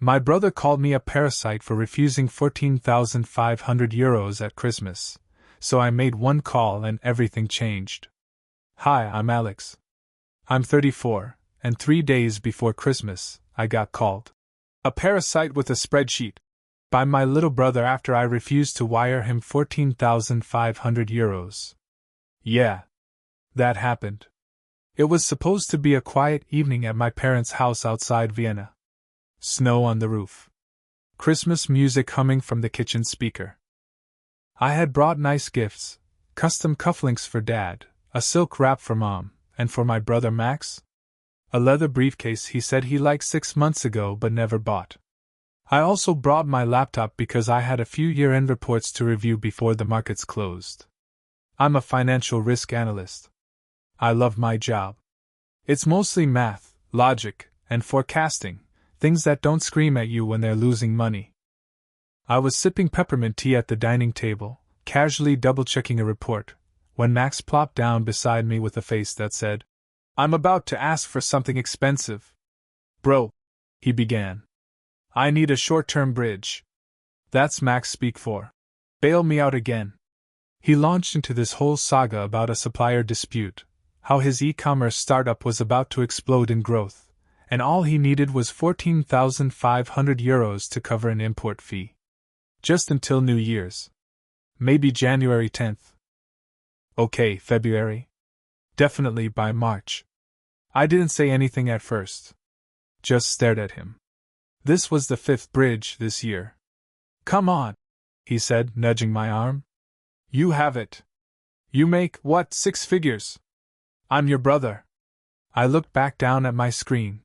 My brother called me a parasite for refusing €14,500 at Christmas, so I made one call and everything changed. Hi, I'm Alex. I'm 34, and 3 days before Christmas, I got called a parasite with a spreadsheet by my little brother after I refused to wire him €14,500. Yeah, that happened. It was supposed to be a quiet evening at my parents' house outside Vienna. Snow on the roof. Christmas music humming from the kitchen speaker. I had brought nice gifts, custom cufflinks for Dad, a silk wrap for Mom, and for my brother Max, a leather briefcase he said he liked 6 months ago but never bought. I also brought my laptop because I had a few year-end reports to review before the markets closed. I'm a financial risk analyst. I love my job. It's mostly math, logic, and forecasting, things that don't scream at you when they're losing money. I was sipping peppermint tea at the dining table, casually double-checking a report, when Max plopped down beside me with a face that said, "I'm about to ask for something expensive." "Bro," he began. "I need a short-term bridge." That's Max speak for. "Bail me out again." He launched into this whole saga about a supplier dispute, how his e-commerce startup was about to explode in growth, and all he needed was €14,500 to cover an import fee. Just until New Year's. Maybe January 10th. Okay, February. Definitely by March. I didn't say anything at first. Just stared at him. This was the 5th bridge this year. "Come on," he said, nudging my arm. "You have it. You make, what, 6 figures? I'm your brother." I looked back down at my screen.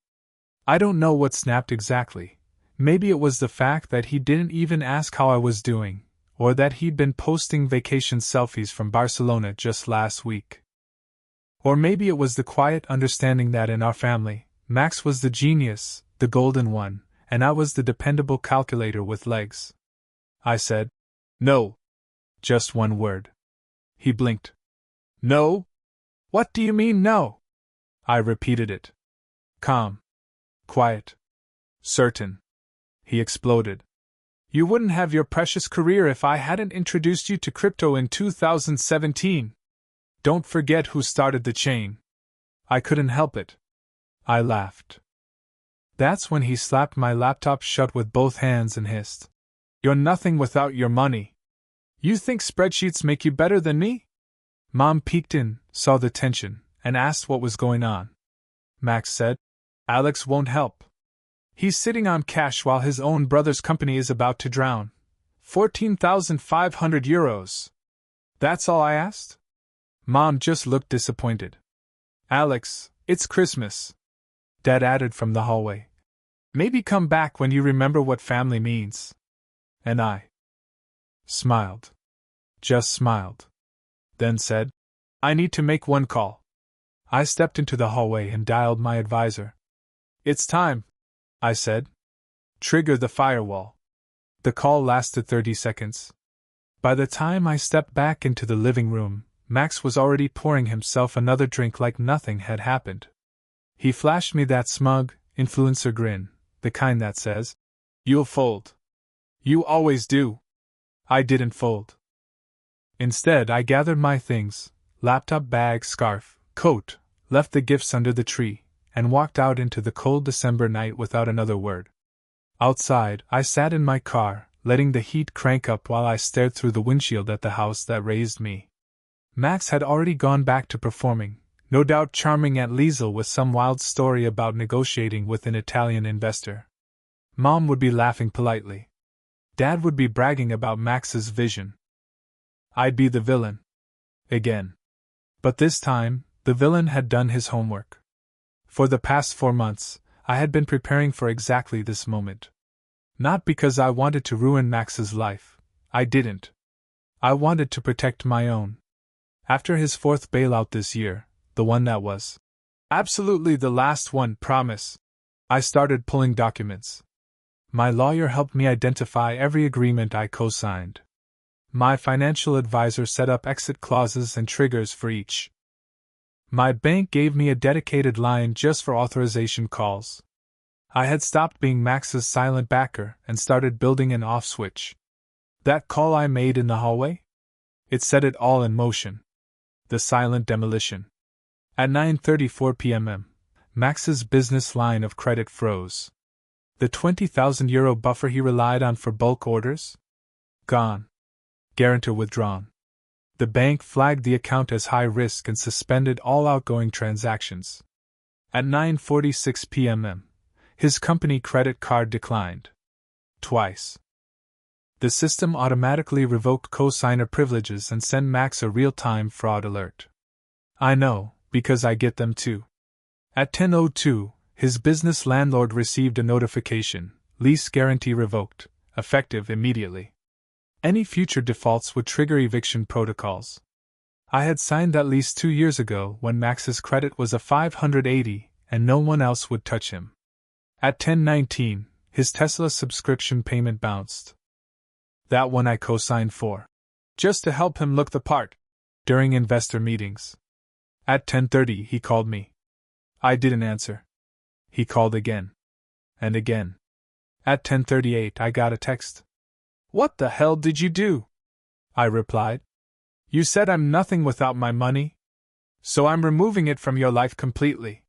I don't know what snapped exactly. Maybe it was the fact that he didn't even ask how I was doing, or that he'd been posting vacation selfies from Barcelona just last week. Or maybe it was the quiet understanding that in our family, Max was the genius, the golden one, and I was the dependable calculator with legs. I said, "No." Just one word. He blinked. "No? What do you mean, no?" I repeated it. "Calm. Quiet. Certain." He exploded. "You wouldn't have your precious career if I hadn't introduced you to crypto in 2017. Don't forget who started the chain." I couldn't help it. I laughed. That's when he slapped my laptop shut with both hands and hissed, "You're nothing without your money. You think spreadsheets make you better than me?" Mom peeked in, saw the tension, and asked what was going on. Max said, "Alex won't help. He's sitting on cash while his own brother's company is about to drown. €14,500. That's all I asked?" Mom just looked disappointed. "Alex, it's Christmas," Dad added from the hallway. "Maybe come back when you remember what family means." And I smiled. Just smiled. Then said, "I need to make one call." I stepped into the hallway and dialed my advisor. "It's time," I said. "Trigger the firewall." The call lasted 30 seconds. By the time I stepped back into the living room, Max was already pouring himself another drink like nothing had happened. He flashed me that smug, influencer grin, the kind that says, "You'll fold. You always do." I didn't fold. Instead, I gathered my things, laptop, bag, scarf, coat, left the gifts under the tree, and walked out into the cold December night without another word. Outside, I sat in my car, letting the heat crank up while I stared through the windshield at the house that raised me. Max had already gone back to performing, no doubt charming Aunt Liesel with some wild story about negotiating with an Italian investor. Mom would be laughing politely. Dad would be bragging about Max's vision. I'd be the villain. Again. But this time, the villain had done his homework. For the past 4 months, I had been preparing for exactly this moment. Not because I wanted to ruin Max's life. I didn't. I wanted to protect my own. After his 4th bailout this year, the one that was absolutely the last one, promise, I started pulling documents. My lawyer helped me identify every agreement I co-signed. My financial advisor set up exit clauses and triggers for each. My bank gave me a dedicated line just for authorization calls. I had stopped being Max's silent backer and started building an off switch. That call I made in the hallway? It set it all in motion. The silent demolition. At 9:34 p.m., Max's business line of credit froze. The €20,000 buffer he relied on for bulk orders? Gone. Guarantor withdrawn. The bank flagged the account as high risk and suspended all outgoing transactions. At 9:46 p.m., his company credit card declined. Twice. The system automatically revoked cosigner privileges and sent Max a real-time fraud alert. I know, because I get them too. At 10:02, his business landlord received a notification, lease guarantee revoked, effective immediately. Any future defaults would trigger eviction protocols. I had signed that lease 2 years ago when Max's credit was a 580 and no one else would touch him. At 10:19, his Tesla subscription payment bounced. That one I co-signed for. Just to help him look the part. During investor meetings. At 10:30 he called me. I didn't answer. He called again. And again. At 10:38 I got a text. What the hell did you do? I replied. You said I'm nothing without my money. So I'm removing it from your life completely.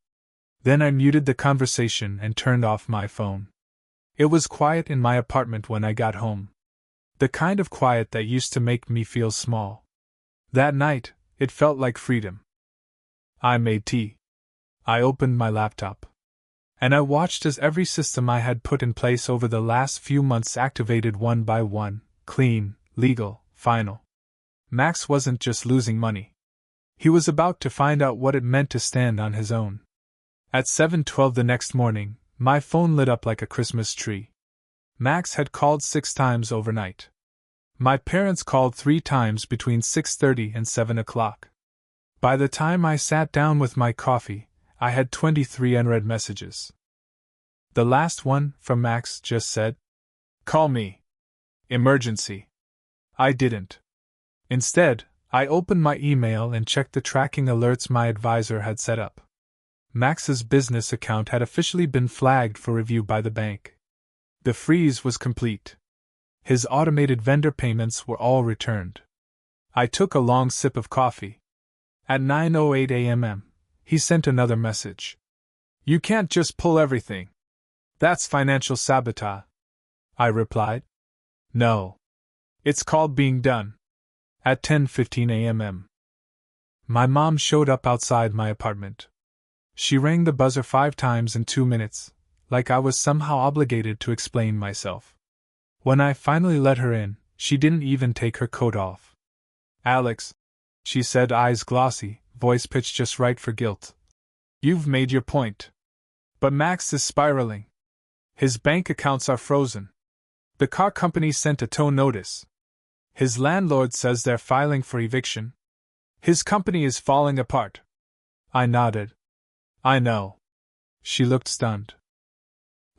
Then I muted the conversation and turned off my phone. It was quiet in my apartment when I got home. The kind of quiet that used to make me feel small. That night, it felt like freedom. I made tea. I opened my laptop. And I watched as every system I had put in place over the last few months activated one by one, clean, legal, final. Max wasn't just losing money. He was about to find out what it meant to stand on his own. At 7:12 the next morning, my phone lit up like a Christmas tree. Max had called 6 times overnight. My parents called 3 times between 6:30 and 7 o'clock. By the time I sat down with my coffee, I had 23 unread messages. The last one, from Max, just said, "Call me. Emergency." I didn't. Instead, I opened my email and checked the tracking alerts my advisor had set up. Max's business account had officially been flagged for review by the bank. The freeze was complete. His automated vendor payments were all returned. I took a long sip of coffee. At 9:08 a.m., he sent another message. You can't just pull everything. That's financial sabotage. I replied. No. It's called being done. At 10:15 a.m., my mom showed up outside my apartment. She rang the buzzer 5 times in 2 minutes, like I was somehow obligated to explain myself. When I finally let her in, she didn't even take her coat off. Alex, she said, eyes glossy, voice pitched just right for guilt. You've made your point. But Max is spiraling. His bank accounts are frozen. The car company sent a tow notice. His landlord says they're filing for eviction. His company is falling apart. I nodded. I know. She looked stunned.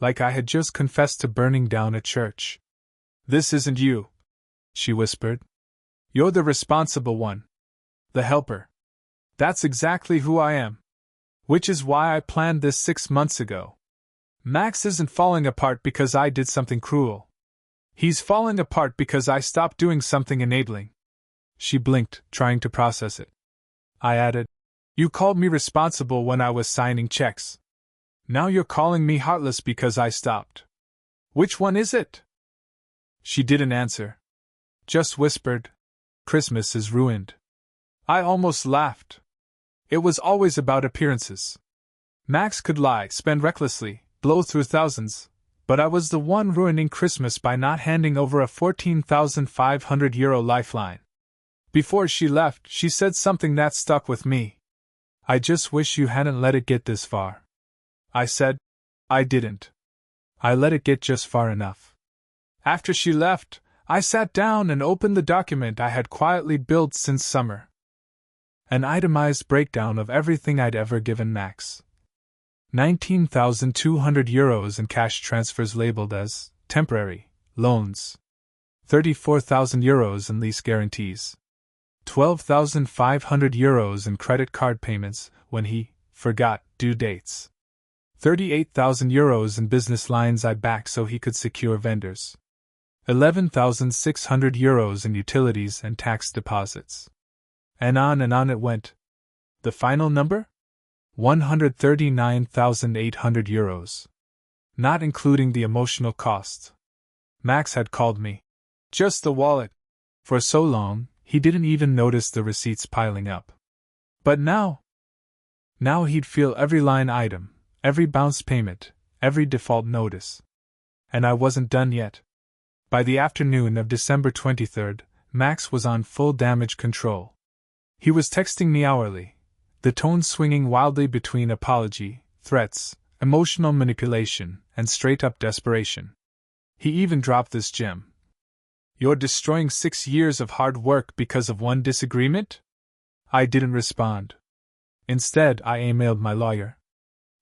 Like I had just confessed to burning down a church. This isn't you, she whispered. You're the responsible one. The helper. That's exactly who I am. Which is why I planned this 6 months ago. Max isn't falling apart because I did something cruel. He's falling apart because I stopped doing something enabling. She blinked, trying to process it. I added, You called me responsible when I was signing checks. Now you're calling me heartless because I stopped. Which one is it? She didn't answer. Just whispered, Christmas is ruined. I almost laughed. It was always about appearances. Max could lie, spend recklessly, blow through thousands, but I was the one ruining Christmas by not handing over a €14,500 lifeline. Before she left, she said something that stuck with me. I just wish you hadn't let it get this far. I said, I didn't. I let it get just far enough. After she left, I sat down and opened the document I had quietly built since summer. An itemized breakdown of everything I'd ever given Max. €19,200 in cash transfers labeled as temporary loans. €34,000 in lease guarantees. €12,500 in credit card payments when he forgot due dates. €38,000 in business lines I backed so he could secure vendors. €11,600 in utilities and tax deposits. And on it went. The final number? €139,800. Not including the emotional cost. Max had called me just the wallet. For so long, he didn't even notice the receipts piling up. But now he'd feel every line item, every bounce payment, every default notice. And I wasn't done yet. By the afternoon of December 23rd, Max was on full damage control. He was texting me hourly, the tone swinging wildly between apology, threats, emotional manipulation, and straight-up desperation. He even dropped this gem. "You're destroying 6 years of hard work because of one disagreement?" I didn't respond. Instead, I emailed my lawyer.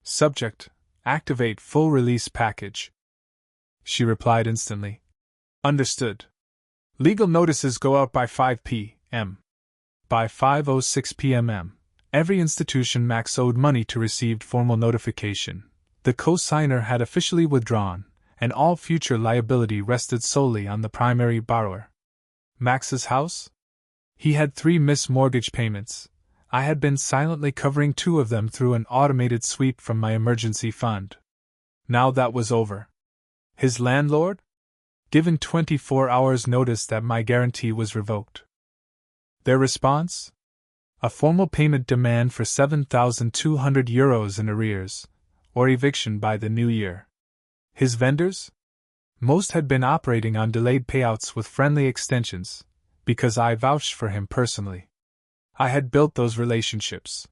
Subject: activate full release package. She replied instantly. Understood. Legal notices go out by 5 p.m. By 5:06 p.m., every institution Max owed money to received formal notification. The co-signer had officially withdrawn, and all future liability rested solely on the primary borrower. Max's house? He had 3 missed mortgage payments. I had been silently covering 2 of them through an automated sweep from my emergency fund. Now that was over. His landlord? Given 24 hours' notice that my guarantee was revoked. Their response? A formal payment demand for €7,200 in arrears, or eviction by the new year. His vendors? Most had been operating on delayed payouts with friendly extensions, because I vouched for him personally. I had built those relationships.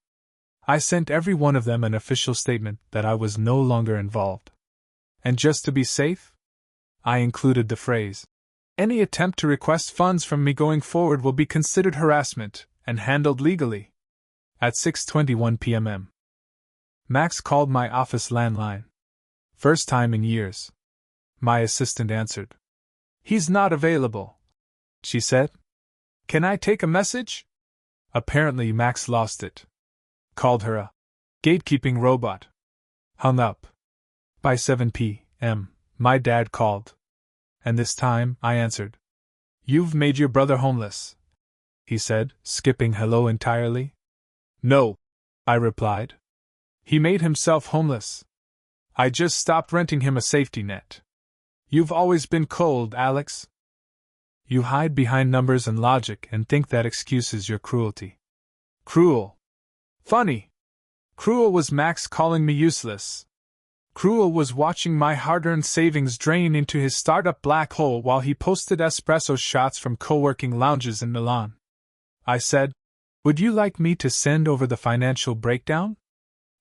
I sent every one of them an official statement that I was no longer involved. And just to be safe, I included the phrase, "Any attempt to request funds from me going forward will be considered harassment and handled legally." At 6:21 p.m. Max called my office landline. First time in years. My assistant answered. "He's not available," she said. "Can I take a message?" Apparently Max lost it. Called her a gatekeeping robot. Hung up. By 7 p.m., my dad called. And this time, I answered. "You've made your brother homeless," he said, skipping hello entirely. "No," I replied. "He made himself homeless. I just stopped renting him a safety net. You've always been cold, Alex." You hide behind numbers and logic and think that excuses your cruelty. Cruel. Funny. Cruel was Max calling me useless. Cruel was watching my hard-earned savings drain into his startup black hole while he posted espresso shots from co-working lounges in Milan. I said, "Would you like me to send over the financial breakdown?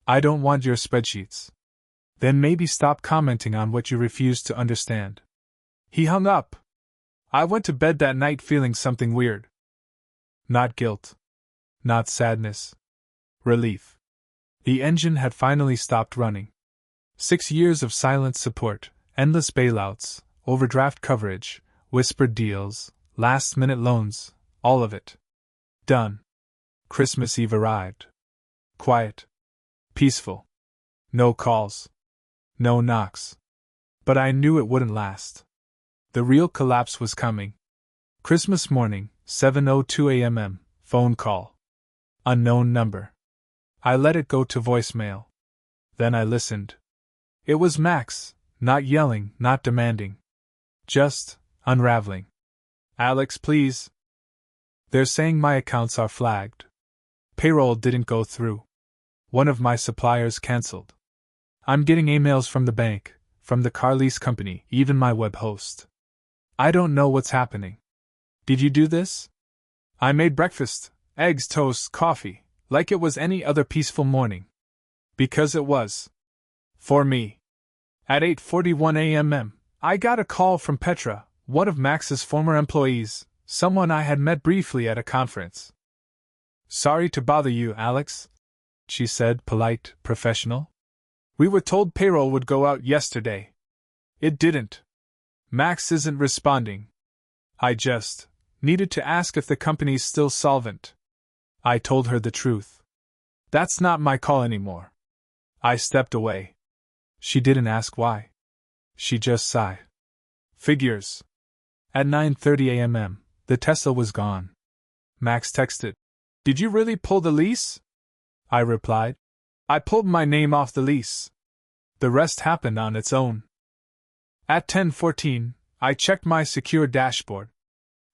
I don't want your spreadsheets." Then maybe stop commenting on what you refuse to understand. He hung up. I went to bed that night feeling something weird. Not guilt. Not sadness. Relief. The engine had finally stopped running. 6 years of silent support, endless bailouts, overdraft coverage, whispered deals, last-minute loans, all of it. Done. Christmas Eve arrived. Quiet. Peaceful. No calls. No knocks. But I knew it wouldn't last. The real collapse was coming. Christmas morning, 7:02 a.m., phone call. Unknown number. I let it go to voicemail. Then I listened. It was Max, not yelling, not demanding. Just unraveling. "Alex, please. They're saying my accounts are flagged. Payroll didn't go through. One of my suppliers canceled. I'm getting emails from the bank, from the car lease company, even my web host. I don't know what's happening. Did you do this?" I made breakfast, eggs, toast, coffee, like it was any other peaceful morning. Because it was. For me. At 8:41 a.m., I got a call from Petra, one of Max's former employees, someone I had met briefly at a conference. "Sorry to bother you, Alex," she said, polite, professional. "We were told payroll would go out yesterday. It didn't. Max isn't responding. I just needed to ask if the company's still solvent." I told her the truth. "That's not my call anymore." I stepped away. She didn't ask why. She just sighed. Figures. At 9:30 a.m., the Tesla was gone. Max texted, "Did you really pull the lease?" I replied, "I pulled my name off the lease. The rest happened on its own." At 10:14, I checked my secure dashboard.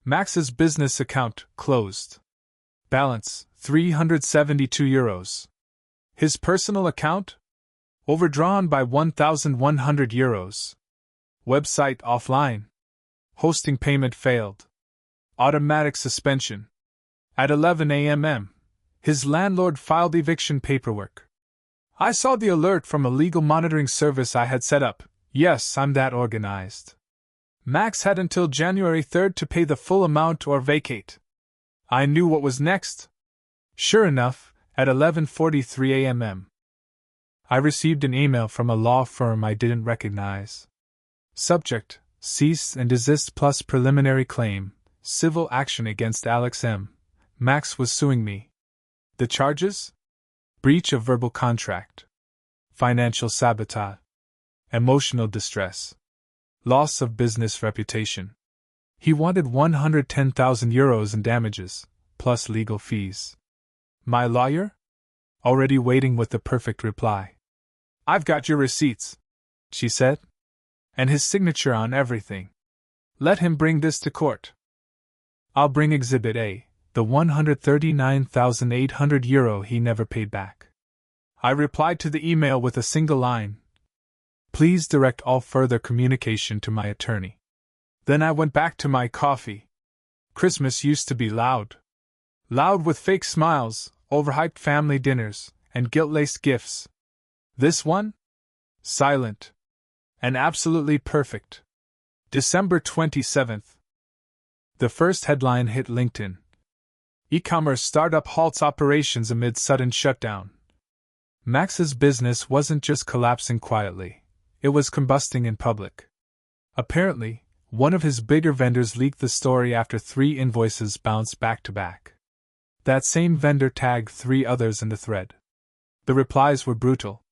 Max's business account closed. Balance, €372. His personal account? Overdrawn by €1,100. Website offline. Hosting payment failed. Automatic suspension. At 11 a.m., his landlord filed eviction paperwork. I saw the alert from a legal monitoring service I had set up. Yes, I'm that organized. Max had until January 3rd to pay the full amount or vacate. I knew what was next. Sure enough, at 11:43 a.m., I received an email from a law firm I didn't recognize. Subject: Cease and desist plus preliminary claim, civil action against Alex M. Max was suing me. The charges? Breach of verbal contract, financial sabotage, emotional distress, loss of business reputation. He wanted €110,000 in damages, plus legal fees. My lawyer? Already waiting with the perfect reply. "I've got your receipts," she said, "and his signature on everything. Let him bring this to court." I'll bring Exhibit A, the €139,800 he never paid back. I replied to the email with a single line. Please direct all further communication to my attorney. Then I went back to my coffee. Christmas used to be loud. Loud with fake smiles, overhyped family dinners, and guilt-laced gifts. This one? Silent. And absolutely perfect. December 27th. The first headline hit LinkedIn. E-commerce startup halts operations amid sudden shutdown. Max's business wasn't just collapsing quietly. It was combusting in public. Apparently, one of his bigger vendors leaked the story after 3 invoices bounced back to back. That same vendor tagged 3 others in the thread. The replies were brutal.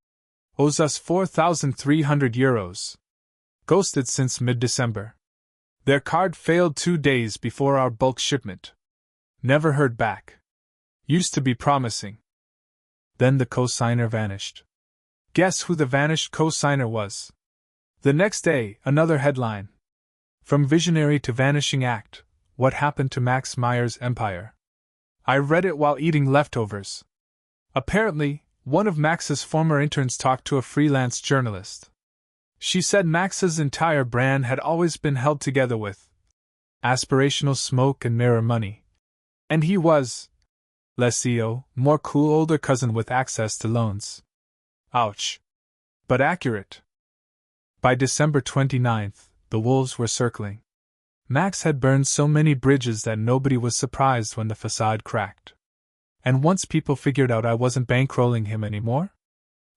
Owes us €4,300. Ghosted since mid-December. Their card failed 2 days before our bulk shipment. Never heard back. Used to be promising. Then the co-signer vanished. Guess who the vanished co-signer was? The next day, another headline. From visionary to vanishing act, what happened to Max Meyer's empire? I read it while eating leftovers. Apparently, one of Max's former interns talked to a freelance journalist. She said Max's entire brand had always been held together with aspirational smoke and mirror money. And he was less CEO, more cool older cousin with access to loans. Ouch. But accurate. By December 29th, the wolves were circling. Max had burned so many bridges that nobody was surprised when the facade cracked. And once people figured out I wasn't bankrolling him anymore,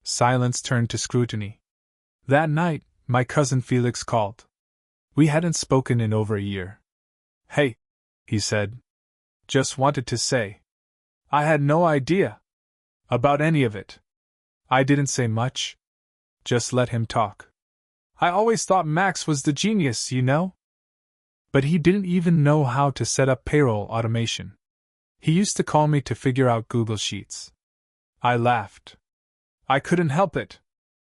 silence turned to scrutiny. That night, my cousin Felix called. We hadn't spoken in over a year. Hey, he said. Just wanted to say. I had no idea about any of it. I didn't say much. Just let him talk. I always thought Max was the genius, you know? But he didn't even know how to set up payroll automation. He used to call me to figure out Google Sheets. I laughed. I couldn't help it.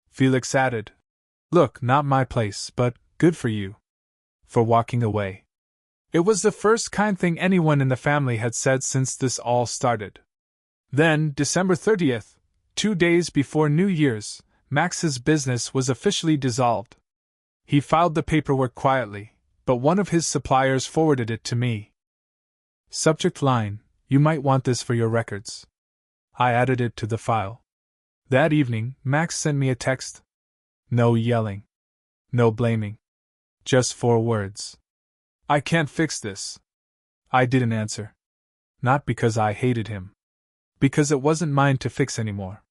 Felix added, Look, not my place, but good for you. For walking away. It was the first kind thing anyone in the family had said since this all started. Then, December 30th, 2 days before New Year's, Max's business was officially dissolved. He filed the paperwork quietly, but one of his suppliers forwarded it to me. Subject line, you might want this for your records. I added it to the file. That evening, Max sent me a text. No yelling. No blaming. Just 4 words. I can't fix this. I didn't answer. Not because I hated him. Because it wasn't mine to fix anymore.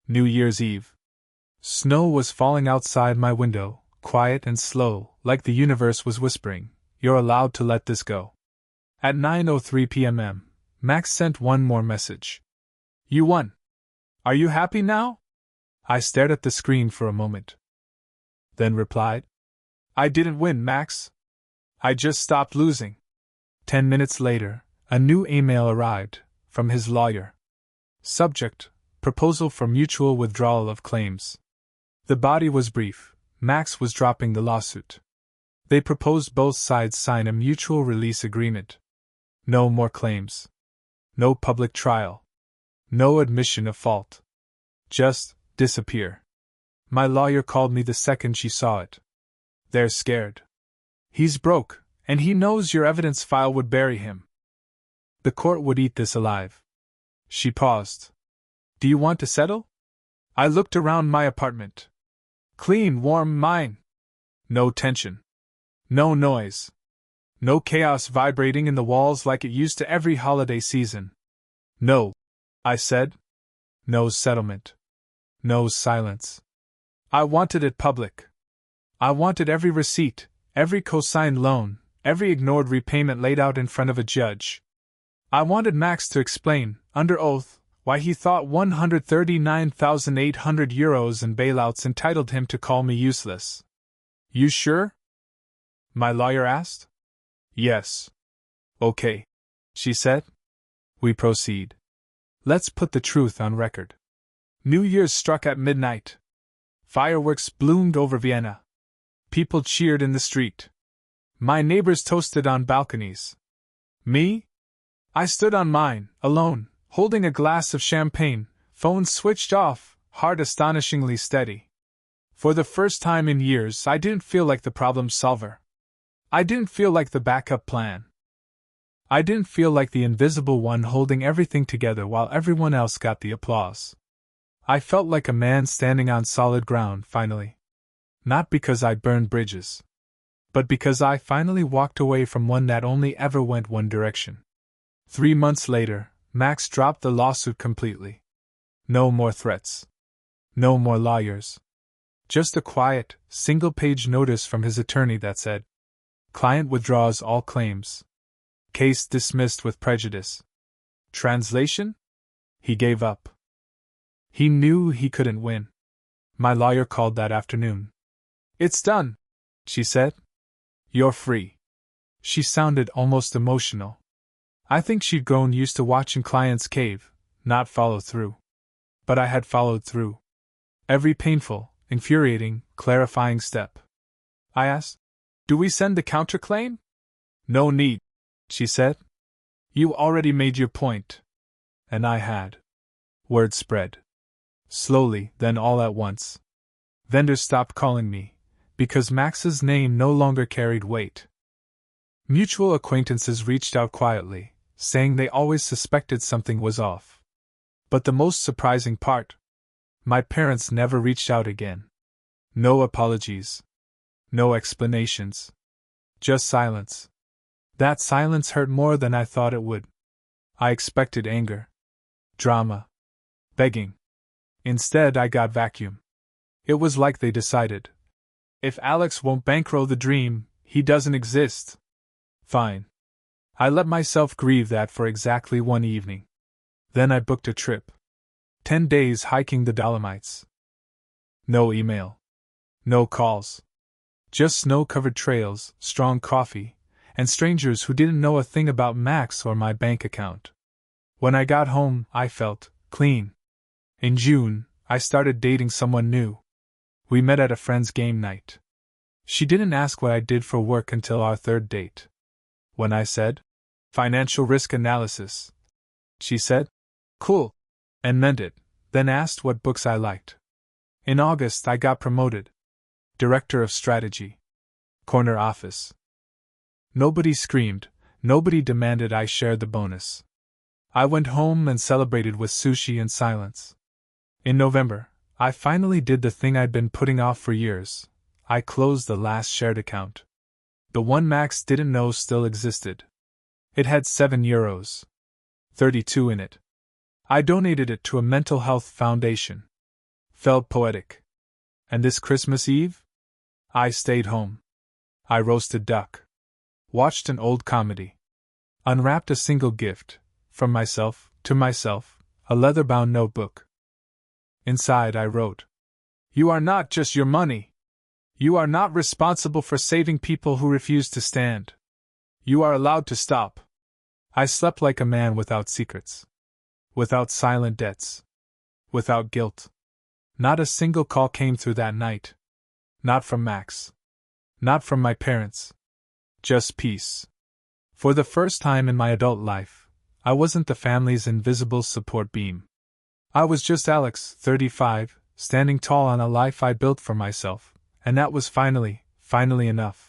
New Year's Eve. Snow was falling outside my window, quiet and slow, like the universe was whispering, You're allowed to let this go. At 9:03 p.m., Max sent one more message. You won. Are you happy now? I stared at the screen for a moment. Then replied, I didn't win, Max. I just stopped losing. 10 minutes later, a new email arrived, from his lawyer. Subject, proposal for mutual withdrawal of claims. The body was brief. Max was dropping the lawsuit. They proposed both sides sign a mutual release agreement. No more claims. No public trial. No admission of fault. Just disappear. My lawyer called me the second she saw it. They're scared. He's broke, and he knows your evidence file would bury him. The court would eat this alive. She paused. Do you want to settle? I looked around my apartment. Clean, warm, mine. No tension. No noise. No chaos vibrating in the walls like it used to every holiday season. No, I said. No settlement. No silence. I wanted it public. I wanted every receipt, every co-signed loan, every ignored repayment laid out in front of a judge. I wanted Max to explain, under oath, why he thought €139,800 in bailouts entitled him to call me useless. You sure? My lawyer asked. Yes. Okay, she said. We proceed. Let's put the truth on record. New Year's struck at midnight. Fireworks bloomed over Vienna. People cheered in the street. My neighbors toasted on balconies. Me? I stood on mine, alone, holding a glass of champagne, phone switched off, heart astonishingly steady. For the first time in years, I didn't feel like the problem solver. I didn't feel like the backup plan. I didn't feel like the invisible one holding everything together while everyone else got the applause. I felt like a man standing on solid ground, finally. Not because I burned bridges, but because I finally walked away from one that only ever went one direction. 3 months later, Max dropped the lawsuit completely. No more threats. No more lawyers. Just a quiet, single-page notice from his attorney that said, Client withdraws all claims. Case dismissed with prejudice. Translation? He gave up. He knew he couldn't win. My lawyer called that afternoon. It's done, she said. You're free. She sounded almost emotional. I think she'd grown used to watching clients cave, not follow through. But I had followed through. Every painful, infuriating, clarifying step. I asked, Do we send the counterclaim? No need, she said. You already made your point. And I had. Word spread. Slowly, then all at once. Vendors stopped calling me, because Max's name no longer carried weight. Mutual acquaintances reached out quietly, saying they always suspected something was off. But the most surprising part, my parents never reached out again. No apologies. No explanations. Just silence. That silence hurt more than I thought it would. I expected anger. Drama. Begging. Instead, I got vacuum. It was like they decided. If Alex won't bankroll the dream, he doesn't exist. Fine. I let myself grieve that for exactly one evening. Then I booked a trip. 10 days hiking the Dolomites. No email. No calls. Just snow-covered trails, strong coffee, and strangers who didn't know a thing about Max or my bank account. When I got home, I felt clean. In June, I started dating someone new. We met at a friend's game night. She didn't ask what I did for work until our third date. When I said, Financial risk analysis, she said, Cool, and meant it, then asked what books I liked. In August, I got promoted. Director of Strategy. Corner office. Nobody screamed, nobody demanded I share the bonus. I went home and celebrated with sushi and silence. In November, I finally did the thing I'd been putting off for years. I closed the last shared account. The one Max didn't know still existed. It had €7, 32 in it. I donated it to a mental health foundation. Felt poetic. And this Christmas Eve? I stayed home. I roasted duck. Watched an old comedy. Unwrapped a single gift, from myself, to myself, a leather-bound notebook. Inside I wrote, You are not just your money. You are not responsible for saving people who refuse to stand. You are allowed to stop. I slept like a man without secrets. Without silent debts. Without guilt. Not a single call came through that night. Not from Max. Not from my parents. Just peace. For the first time in my adult life, I wasn't the family's invisible support beam. I was just Alex, 35, standing tall on a life I built for myself, and that was finally enough.